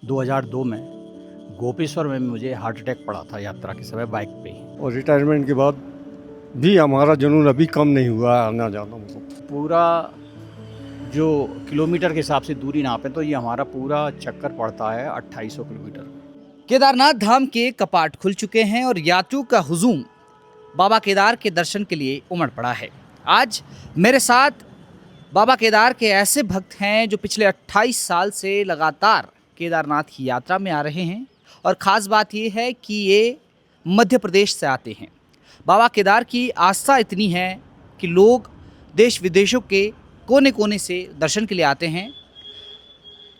2002 में गोपेश्वर में मुझे हार्ट अटैक पड़ा था यात्रा के समय बाइक पे ही। और रिटायरमेंट के बाद भी हमारा जुनून अभी कम नहीं हुआ है आना जाना। मतलब पूरा जो किलोमीटर के हिसाब से दूरी नापें तो ये हमारा पूरा चक्कर पड़ता है 2800 किलोमीटर। केदारनाथ धाम के कपाट खुल चुके हैं और यात्रियों का हुजूम बाबा केदार के दर्शन के लिए उमड़ पड़ा है। आज मेरे साथ बाबा केदार के ऐसे भक्त हैं जो पिछले 28 साल से लगातार केदारनाथ की यात्रा में आ रहे हैं और ख़ास बात ये है कि ये मध्य प्रदेश से आते हैं। बाबा केदार की आस्था इतनी है कि लोग देश विदेशों के कोने कोने से दर्शन के लिए आते हैं।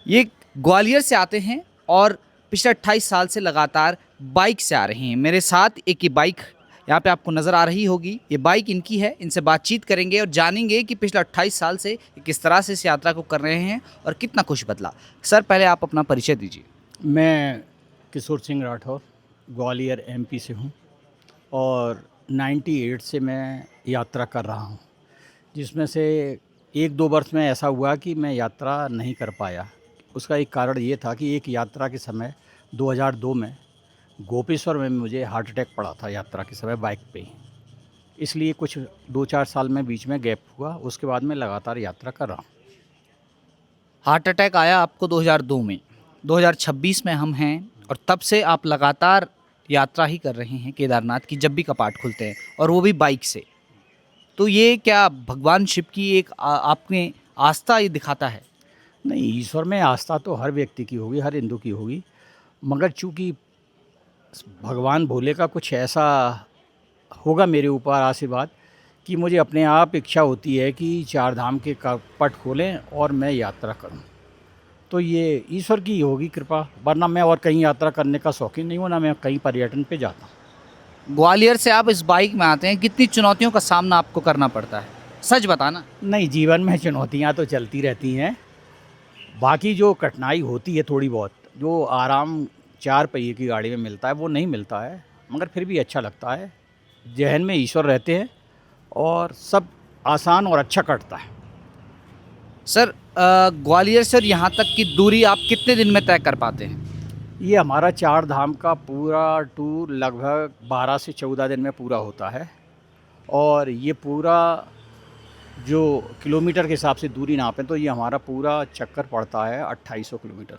ये ग्वालियर से आते हैं और पिछले 28 साल से लगातार बाइक से आ रहे हैं। मेरे साथ एक ये बाइक यहाँ पे आपको नज़र आ रही होगी, ये बाइक इनकी है। इनसे बातचीत करेंगे और जानेंगे कि पिछले 28 साल से किस तरह से इस यात्रा को कर रहे हैं और कितना कुछ बदला। सर, पहले आप अपना परिचय दीजिए। मैं किशोर सिंह राठौर ग्वालियर एमपी से हूँ और 98 से मैं यात्रा कर रहा हूँ, जिसमें से 1-2 वर्ष में ऐसा हुआ कि मैं यात्रा नहीं कर पाया। उसका एक कारण ये था कि एक यात्रा के समय 2002 में गोपेश्वर में मुझे हार्ट अटैक पड़ा था यात्रा के समय बाइक पे ही। इसलिए कुछ 2-4 साल में बीच में गैप हुआ, उसके बाद मैं लगातार यात्रा कर रहा हूँ। हार्ट अटैक आया आपको 2002 में, 2026 में हम हैं और तब से आप लगातार यात्रा ही कर रहे हैं केदारनाथ की, जब भी कपाट खुलते हैं, और वो भी बाइक से। तो ये क्या भगवान शिव की एक आप में आस्था ये दिखाता है? नहीं, ईश्वर में आस्था तो हर व्यक्ति की होगी, हर हिंदू की होगी, मगर चूँकि भगवान भोले का कुछ ऐसा होगा मेरे ऊपर आशीर्वाद कि मुझे अपने आप इच्छा होती है कि 4 धाम के कपाट खोलें और मैं यात्रा करूं। तो ये ईश्वर की होगी कृपा, वरना मैं और कहीं यात्रा करने का शौकीन नहीं हूँ, ना मैं कहीं पर्यटन पे जाता हूँ। ग्वालियर से आप इस बाइक में आते हैं, कितनी चुनौतियों का सामना आपको करना पड़ता है? सच बताना। नहीं, जीवन में चुनौतियाँ तो चलती रहती हैं। बाकी जो कठिनाई होती है थोड़ी बहुत, जो आराम 4 पहिए की गाड़ी में मिलता है वो नहीं मिलता है, मगर फिर भी अच्छा लगता है। जहन में ईश्वर रहते हैं और सब आसान और अच्छा कटता है। सर, ग्वालियर से यहाँ तक की दूरी आप कितने दिन में तय कर पाते हैं? ये हमारा 4 धाम का पूरा टूर लगभग 12 से 14 दिन में पूरा होता है और ये पूरा जो किलोमीटर के हिसाब से दूरी नापें तो ये हमारा पूरा चक्कर पड़ता है 2800 किलोमीटर।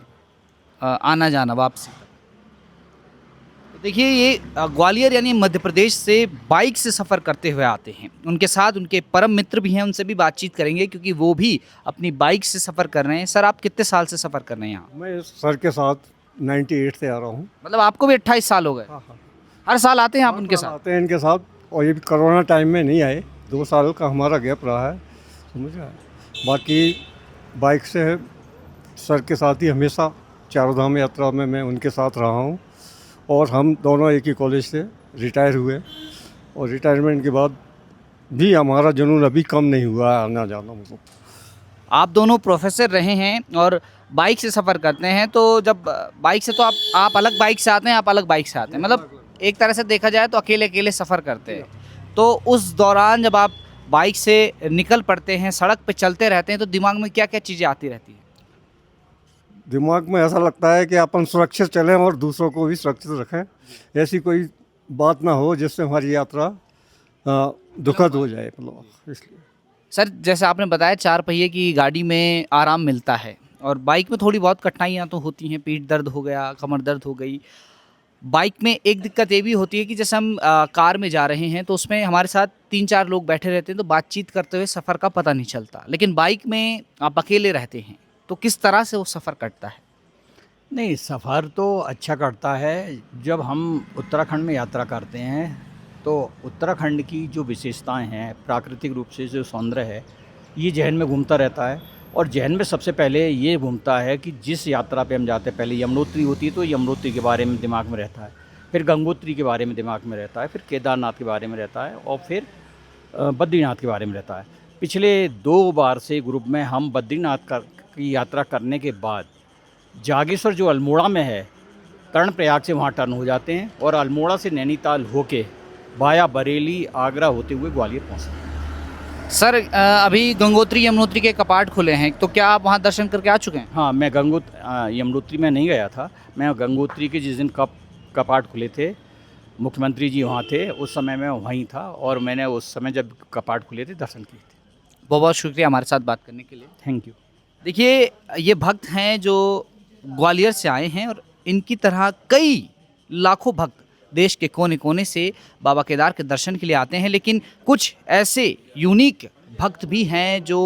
आना जाना वापसी। देखिए, ये ग्वालियर यानी मध्य प्रदेश से बाइक से सफ़र करते हुए आते हैं। उनके साथ उनके परम मित्र भी हैं, उनसे भी बातचीत करेंगे क्योंकि वो भी अपनी बाइक से सफ़र कर रहे हैं। सर, आप कितने साल से सफ़र कर रहे हैं यहाँ? मैं सर के साथ 98 से आ रहा हूँ। मतलब आपको भी 28 साल हो गए? हाँ हाँ, हर साल आते हैं आप उनके साथ? आते हैं इनके साथ। और ये भी कोरोना टाइम में नहीं आए, 2 साल का हमारा गैप रहा है, समझ गए। बाकी बाइक से है, सर के साथ ही हमेशा 4 धाम यात्रा में मैं उनके साथ रहा हूँ और हम दोनों एक ही कॉलेज से रिटायर हुए। और रिटायरमेंट के बाद भी हमारा जुनून अभी कम नहीं हुआ है आना जाना। मतलब आप दोनों प्रोफेसर रहे हैं और बाइक से सफ़र करते हैं, तो जब बाइक से तो आप अलग बाइक से आते हैं, आप अलग बाइक से आते हैं, मतलब एक तरह से देखा जाए तो अकेले अकेले सफ़र करते हैं। तो उस दौरान जब आप बाइक से निकल पड़ते हैं, सड़क पे चलते रहते हैं, तो दिमाग में क्या क्या चीज़ें आती रहती हैं? दिमाग में ऐसा लगता है कि अपन सुरक्षित चलें और दूसरों को भी सुरक्षित रखें। ऐसी कोई बात ना हो जिससे हमारी यात्रा दुखद हो जाए, मतलब इसलिए। सर, जैसे आपने बताया 4 पहिए की गाड़ी में आराम मिलता है और बाइक में थोड़ी बहुत कठिनाइयाँ तो होती हैं, पीठ दर्द हो गया, कमर दर्द हो गई। बाइक में एक दिक्कत ये भी होती है कि जैसे हम कार में जा रहे हैं तो उसमें हमारे साथ 3-4 लोग बैठे रहते हैं, तो बातचीत करते हुए सफ़र का पता नहीं चलता। लेकिन बाइक में आप अकेले रहते हैं, तो किस तरह से वो सफ़र कटता है? नहीं, सफ़र तो अच्छा कटता है। जब हम उत्तराखंड में यात्रा करते हैं तो उत्तराखंड की जो विशेषताएं हैं, प्राकृतिक रूप से जो सौंदर्य है, ये जहन में घूमता रहता है। और जहन में सबसे पहले ये घूमता है कि जिस यात्रा पे हम जाते हैं, पहले यमुनोत्री होती है तो यमुनोत्री के बारे में दिमाग में रहता है, फिर गंगोत्री के बारे में दिमाग में रहता है, फिर केदारनाथ के बारे में रहता है और फिर बद्रीनाथ के बारे में रहता है। पिछले 2 बार से ग्रुप में हम बद्रीनाथ की यात्रा करने के बाद जागेश्वर जो अल्मोड़ा में है, कर्णप्रयाग से वहाँ टर्न हो जाते हैं और अल्मोड़ा से नैनीताल होके वाया बरेली, आगरा होते हुए ग्वालियर पहुँचते हैं। सर अभी गंगोत्री यमुनोत्री के कपाट खुले हैं, तो क्या आप वहाँ दर्शन करके आ चुके हैं? हाँ, मैं यमुनोत्री में नहीं गया था। मैं गंगोत्री के जिस दिन कपाट खुले थे, मुख्यमंत्री जी वहाँ थे, उस समय मैं वहीं था और मैंने उस समय जब कपाट खुले थे दर्शन किए थे। बहुत बहुत शुक्रिया हमारे साथ बात करने के लिए। Thank you. देखिए, ये भक्त हैं जो ग्वालियर से आए हैं और इनकी तरह कई लाखों भक्त देश के कोने कोने से बाबा केदार के दर्शन के लिए आते हैं, लेकिन कुछ ऐसे यूनिक भक्त भी हैं जो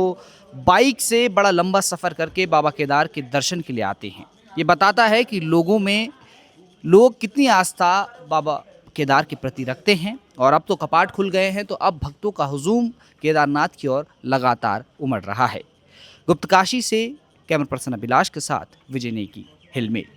बाइक से बड़ा लंबा सफ़र करके बाबा केदार के दर्शन के लिए आते हैं। ये बताता है कि लोग कितनी आस्था बाबा केदार के प्रति रखते हैं। और अब तो कपाट खुल गए हैं, तो अब भक्तों का हुजूम केदारनाथ की ओर लगातार उमड़ रहा है। गुप्तकाशी से कैमरा पर्सन अभिलाष के साथ विजय नेगी, हिलमेल।